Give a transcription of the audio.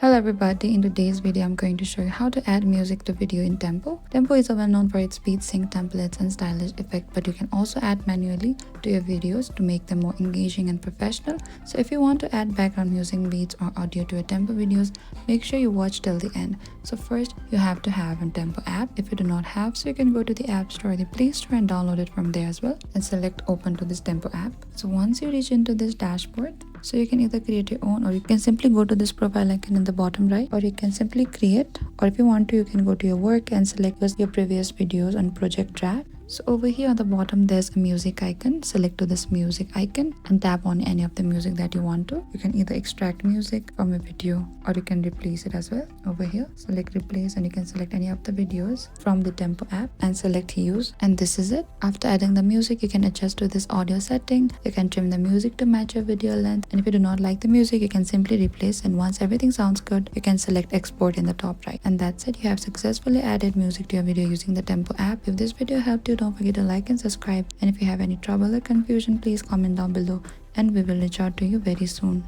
Hello everybody, in today's video I'm going to show you how to add music to video in Tempo. Tempo is well known for its speed sync templates and stylish effect, but you can also add manually to your videos to make them more engaging and professional. So if you want to add background music, beats or audio to your Tempo videos, make sure you watch till the end. So first you have to have a Tempo app. If you do not have, so you can go to the App Store or the Play Store and download it from there as well and select open to this Tempo app. So once you reach into this dashboard, so you can either create your own or you can simply go to this profile icon in the bottom right, or you can simply create, or if you want to you can go to your work and select your previous videos on project track. So over here on the bottom there's a music icon. Select to this music icon and tap on any of the music that you want to. You can either extract music from a video or you can replace it as well. Over here select replace and you can select any of the videos from the Tempo app and select use, and this is it. After adding the music you can adjust to this audio setting. You can trim the music to match your video length, and if you do not like the music you can simply replace, and once everything sounds good you can select export in the top right, and that's it. You have successfully added music to your video using the Tempo app. If this video helped you, don't forget to like and subscribe, and if you have any trouble or confusion please comment down below and we will reach out to you very soon.